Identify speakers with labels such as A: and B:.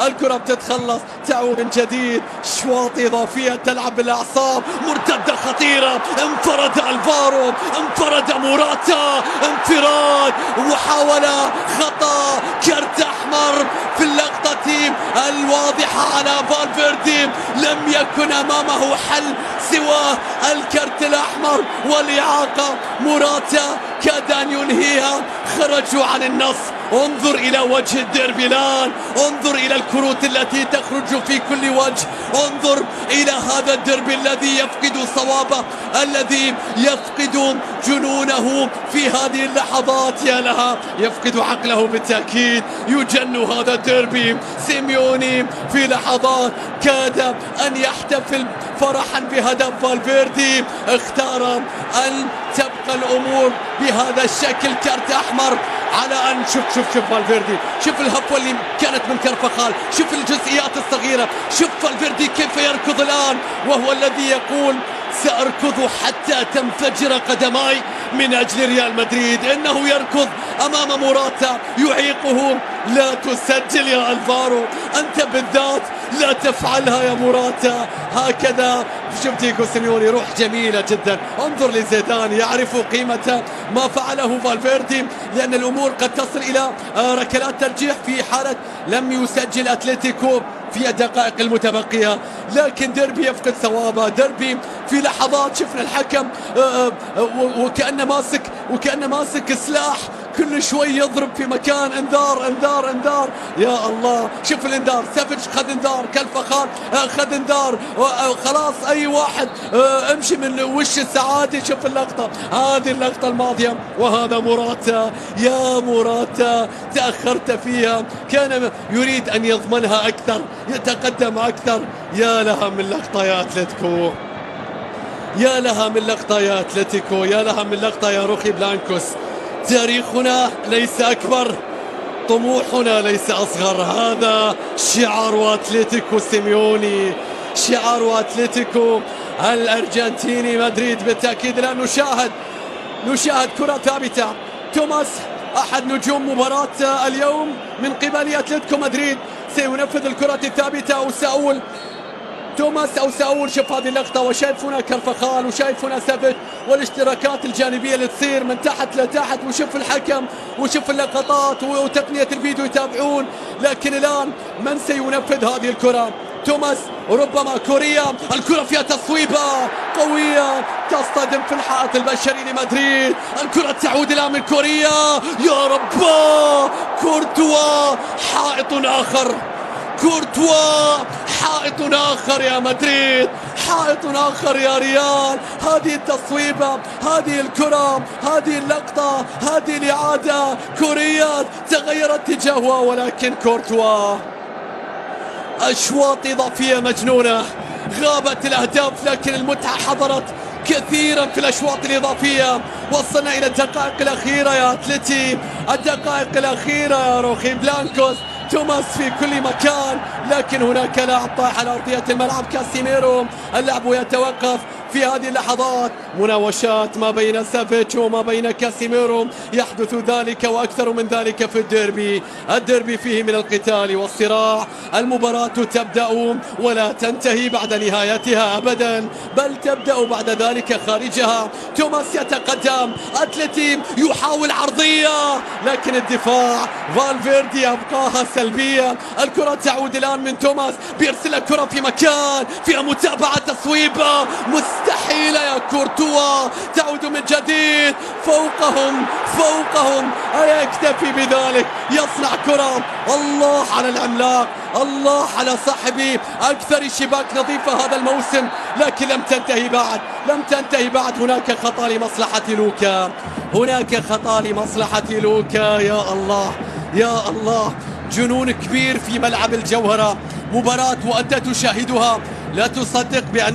A: الكرة بتتخلص، تعود من جديد، شواط إضافية تلعب بالأعصاب، مرتدة خطيرة، انفرد الفارو، انفرد موراتا، انفراد وحاول خطأ، كرت أحمر في اللقطة الواضحة على فالفيردي. لم يكن أمامه حل سوى الكرت الأحمر والإعاقة. موراتا كاد أن ينهيها، خرجوا عن النص. انظر إلى وجه الديربي الآن، انظر إلى الكروت التي تخرج في كل وجه، انظر إلى هذا الديربي الذي يفقد صوابه، الذي يفقد جنونه في هذه اللحظات. يا لها، يفقد عقله بالتأكيد، يجن هذا الديربي. سيميوني في لحظات كاد أن يحتفل فرحا بهدف فالفيردي، اختار أن تبقى الأمور بهذا الشكل. كارت أحمر على أن شوف فالفيردي، شوف الهفوة اللي كانت من كارفخال، شوف الجزئيات الصغيرة، شوف فالفيردي كيف يركض الآن، وهو الذي يقول سأركض حتى تنفجر قدماي من أجل ريال مدريد. إنه يركض أمام موراتا يعيقه. لا تسجل يا الفارو، أنت بالذات لا تفعلها يا موراتا هكذا. شوف دييغو سيميوني، روح جميلة جدا. انظر لزيدان، يعرف قيمة ما فعله فالفيردي، لأن الأمور قد تصل إلى ركلات ترجيح في حالة لم يسجل أتلتيكو في الدقائق المتبقية. لكن ديربي يفقد ثوابه، ديربي في لحظات شفنا الحكم وكأنه ماسك سلاح، كل شوي يضرب في مكان. انذار انذار انذار، يا الله. شوف الانذار، سافيتش خذ انذار، كارفخال خذ انذار، خلاص اي واحد امشي من وش السعادة. شوف اللقطة، هذه اللقطة الماضية، وهذا موراتا. يا موراتا تأخرت فيها، كان يريد ان يضمنها اكثر، يتقدم اكثر. يا لها من لقطة يا اتلتيكو، يا لها من لقطة يا اتلتيكو، يا لها من لقطة يا روخي بلانكوس. تاريخنا ليس أكبر، طموحنا ليس أصغر. هذا شعار أتلتيكو سيميوني، شعار أتلتيكو الأرجنتيني مدريد بالتأكيد. الآن نشاهد كرة ثابتة. توماس أحد نجوم مباراة اليوم من قبل أتلتيكو مدريد سينفذ الكرة الثابتة، أو سأول توماس أو سأول. شوف هذه اللقطة، وشايف هنا كارفخال، وشايف هنا سافيتش، والاشتراكات الجانبية اللي تصير من تحت لتحت، وشوف الحكم وشوف اللقطات وتقنية الفيديو يتابعون. لكن الآن من سينفذ هذه الكرة؟ توماس، ربما كوريا. الكرة فيها تصويبة قوية تصطدم في الحائط البشري لمدريد. الكرة تعود الآن من كوريا، يا رباه. كورتوا، حائط آخر، كورتوا، حائط آخر يا مدريد، حائط آخر يا ريال. هذه التصويبة، هذه الكرة، هذه اللقطة، هذه الإعادة. كوريا تغير اتجاهها، ولكن كورتوا أشواط إضافية مجنونة. غابت الأهداف لكن المتعة حضرت كثيرا في الأشواط الإضافية. وصلنا إلى الدقائق الأخيرة يا أتلتي، الدقائق الأخيرة يا روخي بلانكوس. توماس في كل مكان، لكن هناك لاعب طايح على أرضية الملعب، كاسيميرو. اللعب يتوقف في هذه اللحظات. مناوشات ما بين سافيتش وما بين كاسيميرو، يحدث ذلك وأكثر من ذلك في الديربي. الديربي فيه من القتال والصراع. المباراة تبدأ ولا تنتهي بعد نهايتها أبدا، بل تبدأ بعد ذلك خارجها. توماس يتقدم، أتلتي يحاول عرضية، لكن الدفاع فالفيردي أبقاها سلبية. الكرة تعود الآن من توماس، بيرسل الكرة في مكان فيها متابعة، تصويبة مستحيلة يا كورتوا. تعود من جديد، فوقهم ألا يكتفي بذلك، يصنع كرة. الله على العملاق، الله على صاحبي أكثر شباك نظيفة هذا الموسم، لكن لم تنتهي بعد. هناك خطأ لمصلحة لوكا، هناك خطأ لمصلحة لوكا. يا الله يا الله، جنون كبير في ملعب الجوهرة. مباراة وأنت تشاهدها لا تصدق بأن